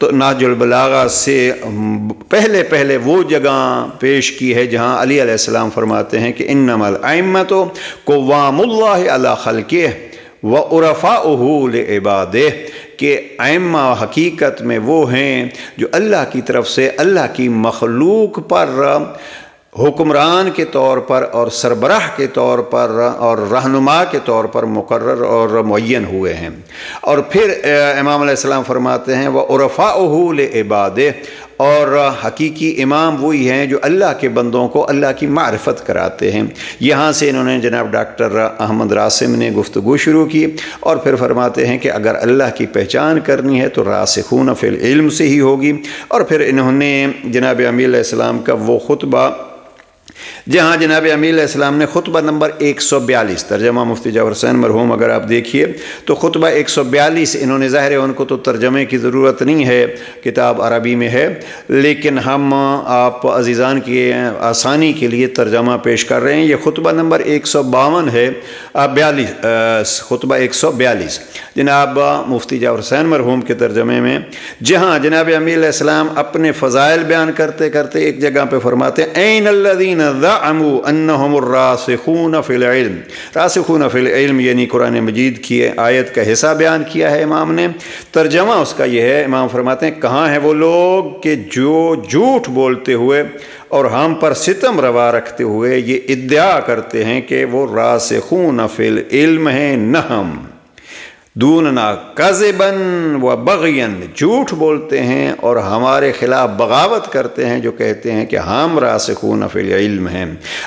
تو نہج البلاغہ سے پہلے وہ جگہ پیش کی ہے جہاں علی علیہ السلام فرماتے ہیں کہ انما الائمۃ قوام اللہ علی خلقہ وعرفاؤہ لعبادہ، کہ ائمہ حقیقت میں وہ ہیں جو اللہ کی طرف سے اللہ کی مخلوق پر حکمران کے طور پر اور سربراہ کے طور پر اور رہنما کے طور پر مقرر اور معین ہوئے ہیں۔ اور پھر امام علیہ السلام فرماتے ہیں وَعُرَفَاؤُهُ لِعِبَادِهِ، اور حقیقی امام وہی ہیں جو اللہ کے بندوں کو اللہ کی معرفت کراتے ہیں۔ یہاں سے انہوں نے جناب ڈاکٹر احمد راسم نے گفتگو شروع کی اور پھر فرماتے ہیں کہ اگر اللہ کی پہچان کرنی ہے تو راسخون فی العلم سے ہی ہوگی۔ اور پھر انہوں نے جناب امیر علیہ السلام کا وہ خطبہ، جہاں جناب امیر علیہ السلام نے خطبہ نمبر 142، ترجمہ مفتی جعفر حسین مرحوم اگر آپ دیکھیے تو خطبہ 142، انہوں نے ظاہر ہے ان کو تو ترجمے کی ضرورت نہیں ہے، کتاب عربی میں ہے، لیکن ہم آپ عزیزان کی آسانی کے لیے ترجمہ پیش کر رہے ہیں۔ یہ خطبہ نمبر 152 ہے، 42 خطبہ 142 جناب مفتی جعفر حسین مرحوم کے ترجمے میں، جہاں جناب امیر علیہ السلام اپنے فضائل بیان کرتے کرتے ایک جگہ پہ فرماتے ہیں این الذین زعموا انہم الراسخون فی العلم۔ راسخون فی العلم یعنی قرآن مجید کی آیت کا حصہ بیان کیا ہے امام نے۔ ترجمہ اس کا یہ ہے، امام فرماتے ہیں کہاں ہیں وہ لوگ کہ جو جھوٹ بولتے ہوئے اور ہم پر ستم روا رکھتے ہوئے یہ ادعا کرتے ہیں کہ وہ راسخون فی العلم ہیں، نہ ہم دوننا کذباً و بغیاً، جھوٹ بولتے ہیں اور ہمارے خلاف بغاوت کرتے ہیں جو کہتے ہیں کہ ہم راسخون فی العلم ہیں۔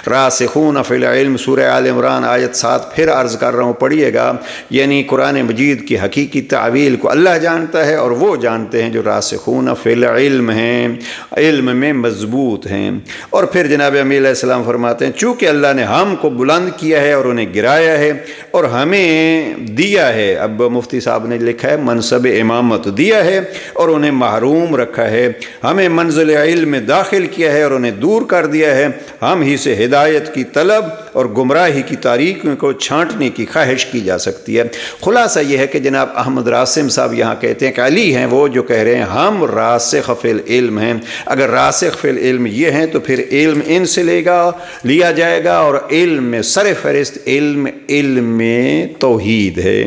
راسخون فی العلم سورہ آل عمران آیت 7 پھر عرض کر رہا ہوں، پڑھیے گا، یعنی قرآن مجید کی حقیقی تعویل کو اللہ جانتا ہے اور وہ جانتے ہیں جو راسخون فی العلم ہیں، علم میں مضبوط ہیں۔ اور پھر جناب امیر علیہ السلام فرماتے ہیں چونکہ اللہ نے ہم کو بلند کیا ہے اور انہیں گرایا ہے اور ہمیں دیا ہے، اب مفتی صاحب نے لکھا ہے منصب امامت دیا ہے اور انہیں محروم رکھا ہے، ہمیں منزل علم میں داخل کیا ہے اور انہیں دور کر دیا ہے، ہم ہی سے ہدایت کی طلب اور گمراہی کی تاریکیوں کو چھانٹنے کی خواہش کی جا سکتی ہے۔ خلاصہ یہ ہے کہ جناب احمد راسم صاحب یہاں کہتے ہیں کہ علی ہیں وہ جو کہہ رہے ہیں ہم راسخ فی العلم ہیں۔ اگر راسخ فی العلم یہ ہیں تو پھر علم ان سے لیا جائے گا، اور علم میں سر فہرست علم توحید ہے۔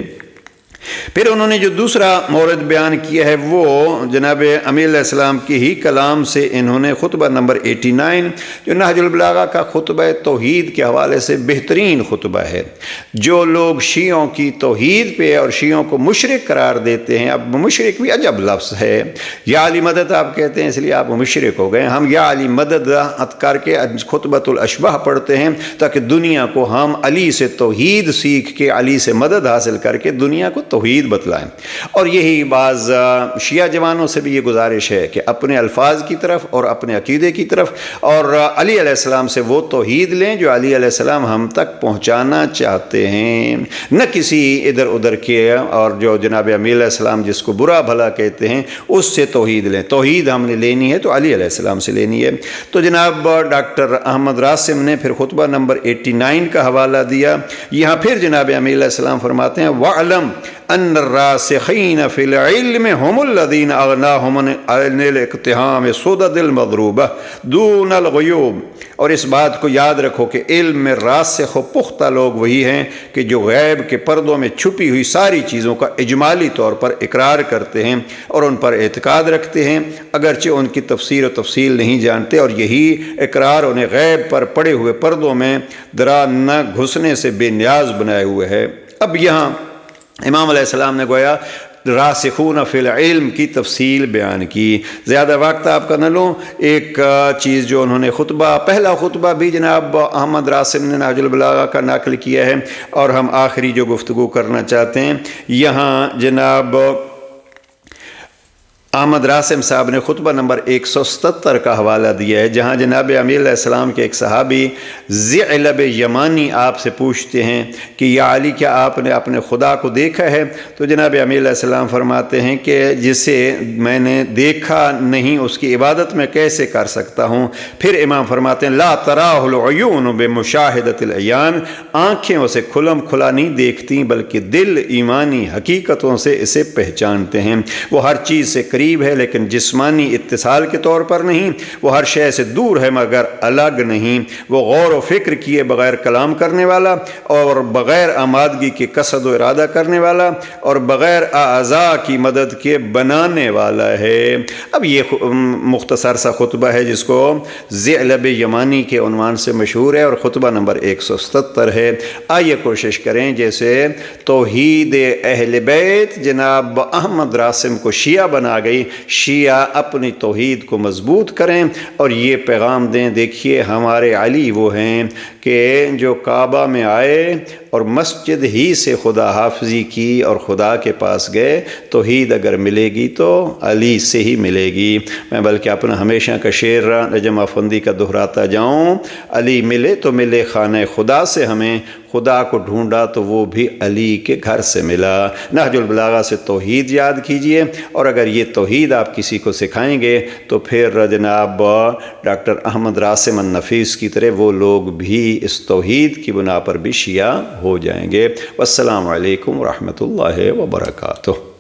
پھر انہوں نے جو دوسرا مورد بیان کیا ہے وہ جناب امیر علیہ السلام کی ہی کلام سے انہوں نے خطبہ نمبر 89 جو نہج البلاغہ کا خطبہ توحید کے حوالے سے بہترین خطبہ ہے۔ جو لوگ شیعوں کی توحید پہ اور شیعوں کو مشرک قرار دیتے ہیں، اب مشرک بھی عجب لفظ ہے، یا علی مدد آپ کہتے ہیں اس لیے آپ مشرک ہو گئے، ہم یا علی مدد کر کے خطبۃ الاشباہ پڑھتے ہیں تاکہ دنیا کو ہم علی سے توحید سیکھ کے علی سے مدد حاصل کر کے دنیا کو توحید بتلائیں۔ اور یہی بعض شیعہ جوانوں سے بھی یہ گزارش ہے کہ اپنے الفاظ کی طرف اور اپنے عقیدے کی طرف اور علی علیہ السلام سے وہ توحید لیں جو علی علیہ السلام ہم تک پہنچانا چاہتے ہیں، نہ کسی ادھر ادھر کے، اور جو جناب امیر علیہ السلام جس کو برا بھلا کہتے ہیں اس سے توحید لیں۔ توحید ہم نے لینی ہے تو علی علیہ السلام سے لینی ہے۔ تو جناب ڈاکٹر احمد راسم نے پھر خطبہ نمبر 89 کا حوالہ دیا، یہاں پھر جناب امیر علیہ السلام فرماتے ہیں وَعْلَمْ ان الراسخین فی العلم هم الذین اغناهم عن الاقتحام سدد المضروبہ دون الغیوب، اور اس بات کو یاد رکھو کہ علم میں راسخ و پختہ لوگ وہی ہیں کہ جو غیب کے پردوں میں چھپی ہوئی ساری چیزوں کا اجمالی طور پر اقرار کرتے ہیں اور ان پر اعتقاد رکھتے ہیں اگرچہ ان کی تفسیر و تفصیل نہیں جانتے، اور یہی اقرار انہیں غیب پر پڑے ہوئے پردوں میں درا نہ گھسنے سے بے نیاز بنائے ہوئے ہے۔ اب یہاں امام علیہ السلام نے گویا راسخون فی العلم کی تفصیل بیان کی۔ زیادہ وقت آپ کا نہ لوں، ایک چیز جو انہوں نے پہلا خطبہ بھی جناب احمد راسم نے نہج البلاغہ کا نقل کیا ہے، اور ہم آخری جو گفتگو کرنا چاہتے ہیں یہاں جناب احمد راسم صاحب نے خطبہ نمبر 177 کا حوالہ دیا ہے، جہاں جناب امیر علیہ السلام کے ایک صحابی ذعلب یمانی آپ سے پوچھتے ہیں کہ یا علی کیا آپ نے اپنے خدا کو دیکھا ہے؟ تو جناب امیر علیہ السلام فرماتے ہیں کہ جسے میں نے دیکھا نہیں اس کی عبادت میں کیسے کر سکتا ہوں؟ پھر امام فرماتے ہیں لا تراہ العیون بمشاہدۃ العیان، آنکھیں اسے کھلم کھلا نہیں دیکھتی بلکہ دل ایمانی حقیقتوں سے اسے پہچانتے ہیں، وہ ہر چیز سے قریب قریب ہے لیکن جسمانی اتصال کے طور پر نہیں، وہ ہر شے سے دور ہے مگر الگ نہیں، وہ غور و فکر کیے بغیر کلام کرنے والا اور بغیر آمادگی کے قصد و ارادہ کرنے والا اور بغیر اعضاء کی مدد کے بنانے والا ہے۔ اب یہ مختصر سا خطبہ ہے جس کو ذئلب یمانی کے عنوان سے مشہور ہے، اور خطبہ نمبر 177 ہے۔ آئیے کوشش کریں جیسے توحید اہل بیت جناب احمد راسم کو شیعہ بنا گئی، شیعہ اپنی توحید کو مضبوط کریں اور یہ پیغام دیں، دیکھیے ہمارے علی وہ ہیں کہ جو کعبہ میں آئے اور مسجد ہی سے خدا حافظی کی اور خدا کے پاس گئے۔ توحید اگر ملے گی تو علی سے ہی ملے گی۔ میں بلکہ اپنا ہمیشہ کا شعر نجم افندی کا دہراتا جاؤں، علی ملے تو ملے خانہ خدا سے، ہمیں خدا کو ڈھونڈا تو وہ بھی علی کے گھر سے ملا۔ نہج البلاغہ سے توحید یاد کیجئے، اور اگر یہ توحید آپ کسی کو سکھائیں گے تو پھر جناب ڈاکٹر احمد راسم النفیس کی طرح وہ لوگ بھی اس توحید کی بنا پر بھی شیعہ ہو جائیں گے۔ والسلام علیکم ورحمۃ اللہ وبرکاتہ۔